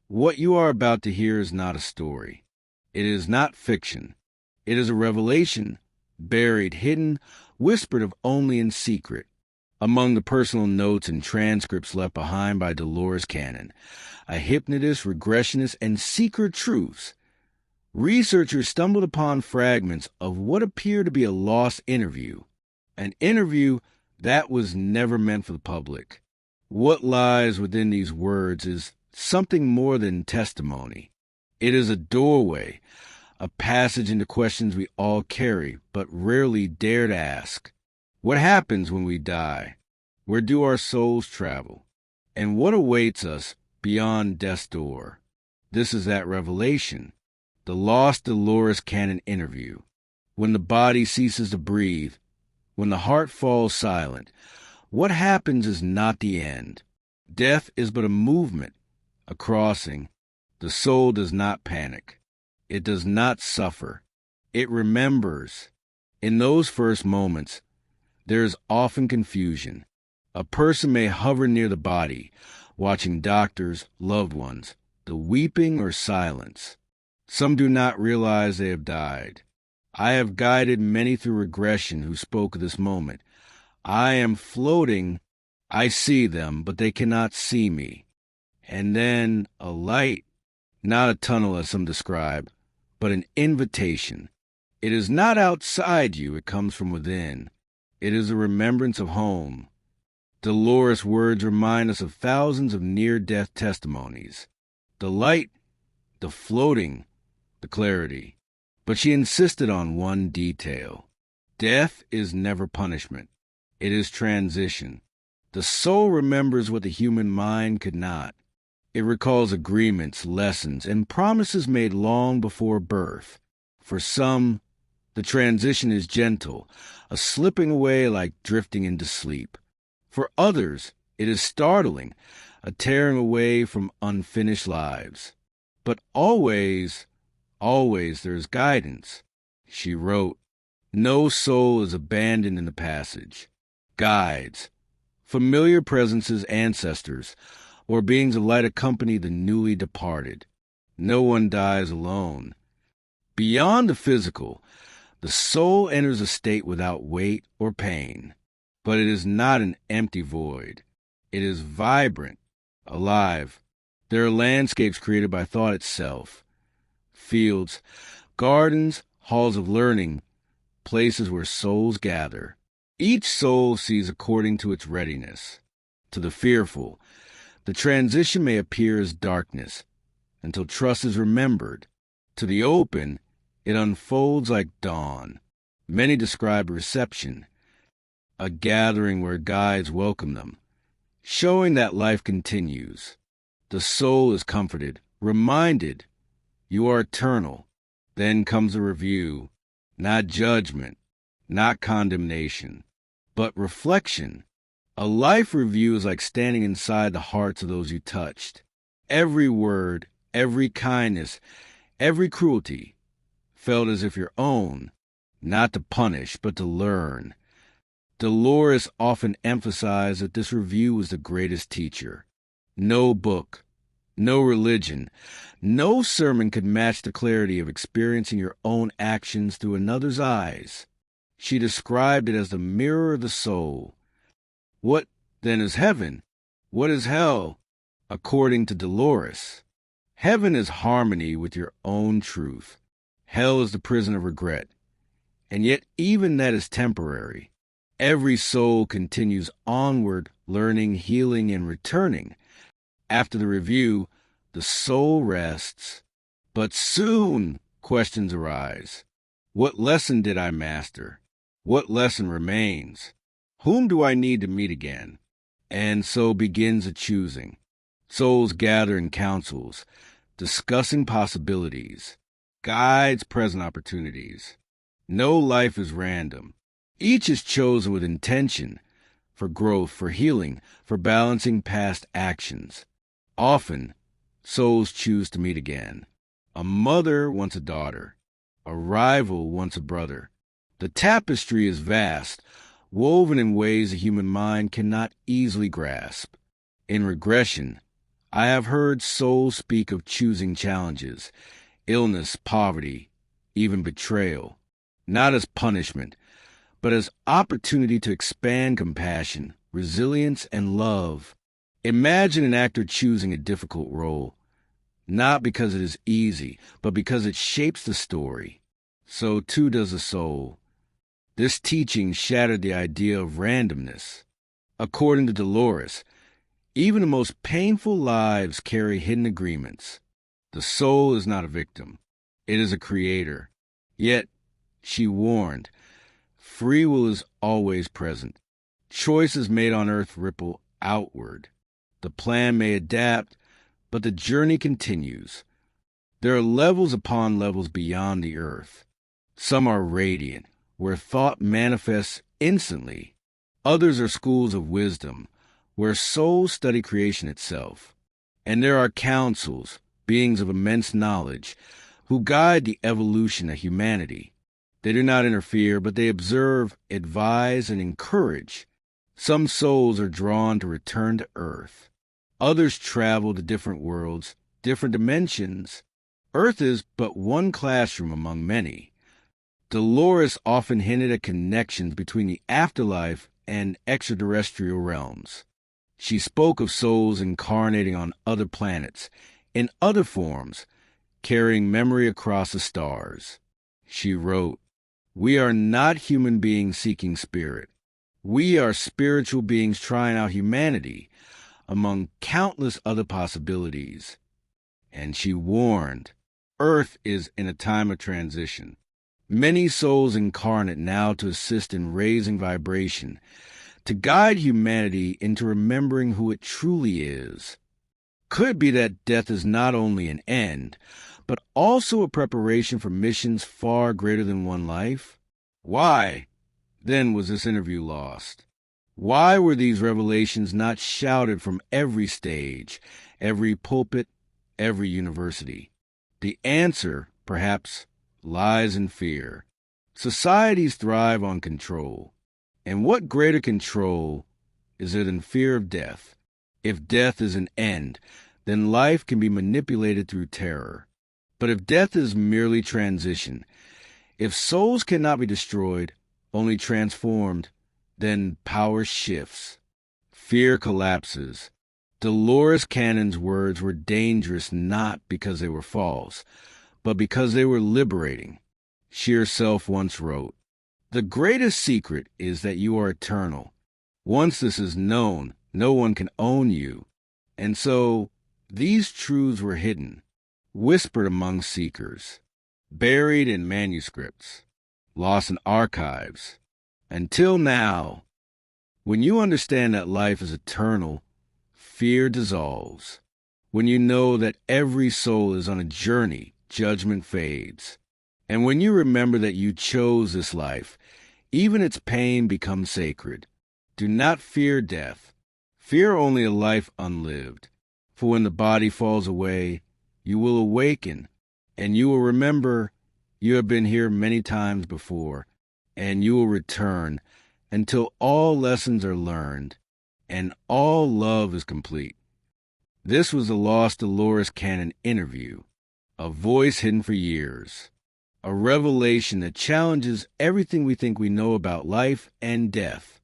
What you are about to hear is not a story. It is not fiction. It is a revelation, buried, hidden, whispered of only in secret, among the personal notes and transcripts left behind by Dolores Cannon, a hypnotist, regressionist, and seeker of truths. Researchers stumbled upon fragments of what appeared to be a lost interview, an interview that was never meant for the public. What lies within these words is something more than testimony. It is a doorway, a passage into questions we all carry but rarely dare to ask. What happens when we die? Where do our souls travel? And what awaits us beyond death's door? This is that revelation, the lost Dolores Cannon interview. When the body ceases to breathe, when the heart falls silent, what happens is not the end. Death is but a movement, a crossing. The soul does not panic. It does not suffer. It remembers. In those first moments, there is often confusion. A person may hover near the body, watching doctors, loved ones, the weeping or silence. Some do not realize they have died. I have guided many through regression who spoke of this moment. I am floating. I see them, but they cannot see me. And then a light, not a tunnel as some describe, but an invitation. It is not outside you, it comes from within. It is a remembrance of home. Dolores' words remind us of thousands of near-death testimonies. The light, the floating, the clarity. But she insisted on one detail. Death is never punishment. It is transition. The soul remembers what the human mind could not. It recalls agreements, lessons, and promises made long before birth. For some, the transition is gentle, a slipping away like drifting into sleep. For others, it is startling, a tearing away from unfinished lives. But always there is guidance. She wrote, no soul is abandoned in the passage. Guides, familiar presences, ancestors, or beings of light accompany the newly departed. No one dies alone. Beyond the physical, the soul enters a state without weight or pain. But it is not an empty void. It is vibrant, alive. There are landscapes created by thought itself. Fields, gardens, halls of learning, places where souls gather. Each soul sees according to its readiness. To the fearful, the transition may appear as darkness, until trust is remembered. To the open, it unfolds like dawn. Many describe reception, a gathering where guides welcome them, showing that life continues. The soul is comforted, reminded, you are eternal. Then comes a review, not judgment, not condemnation, but reflection. A life review is like standing inside the hearts of those you touched. Every word, every kindness, every cruelty felt as if your own, not to punish, but to learn. Dolores often emphasized that this review was the greatest teacher. No book, no religion, no sermon could match the clarity of experiencing your own actions through another's eyes. She described it as the mirror of the soul. What, then, is heaven? What is hell? According to Dolores, heaven is harmony with your own truth. Hell is the prison of regret. And yet even that is temporary. Every soul continues onward, learning, healing, and returning. After the review, the soul rests. But soon questions arise. What lesson did I master? What lesson remains? Whom do I need to meet again? And so begins a choosing. Souls gather in councils, discussing possibilities. Guides present opportunities. No life is random. Each is chosen with intention, for growth, for healing, for balancing past actions. Often, souls choose to meet again. A mother wants a daughter. A rival wants a brother. The tapestry is vast, woven in ways the human mind cannot easily grasp. In regression, I have heard souls speak of choosing challenges, illness, poverty, even betrayal, not as punishment, but as opportunity to expand compassion, resilience, and love. Imagine an actor choosing a difficult role, not because it is easy, but because it shapes the story. So too does a soul. This teaching shattered the idea of randomness. According to Dolores, even the most painful lives carry hidden agreements. The soul is not a victim. It is a creator. Yet, she warned, free will is always present. Choices made on earth ripple outward. The plan may adapt, but the journey continues. There are levels upon levels beyond the earth. Some are radiant, where thought manifests instantly. Others are schools of wisdom, where souls study creation itself. And there are councils, beings of immense knowledge, who guide the evolution of humanity. They do not interfere, but they observe, advise, and encourage. Some souls are drawn to return to Earth. Others travel to different worlds, different dimensions. Earth is but one classroom among many. Dolores often hinted at connections between the afterlife and extraterrestrial realms. She spoke of souls incarnating on other planets, in other forms, carrying memory across the stars. She wrote, "We are not human beings seeking spirit. We are spiritual beings trying out humanity among countless other possibilities." And she warned, Earth is in a time of transition. Many souls incarnate now to assist in raising vibration, to guide humanity into remembering who it truly is. Could it be that death is not only an end, but also a preparation for missions far greater than one life? Why, then, was this interview lost? Why were these revelations not shouted from every stage, every pulpit, every university? The answer, perhaps, lies in fear. Societies thrive on control. And what greater control is there than fear of death? If death is an end, then life can be manipulated through terror. But if death is merely transition, if souls cannot be destroyed, only transformed, then power shifts. Fear collapses. Dolores Cannon's words were dangerous not because they were false, but because they were liberating. She herself once wrote, "The greatest secret is that you are eternal. Once this is known, no one can own you." And so, these truths were hidden, whispered among seekers, buried in manuscripts, lost in archives. Until now, when you understand that life is eternal, fear dissolves. When you know that every soul is on a journey, judgment fades. And when you remember that you chose this life, even its pain becomes sacred. Do not fear death. Fear only a life unlived. For when the body falls away, you will awaken, and you will remember you have been here many times before, and you will return until all lessons are learned and all love is complete. This was the lost Dolores Cannon interview, a voice hidden for years, a revelation that challenges everything we think we know about life and death.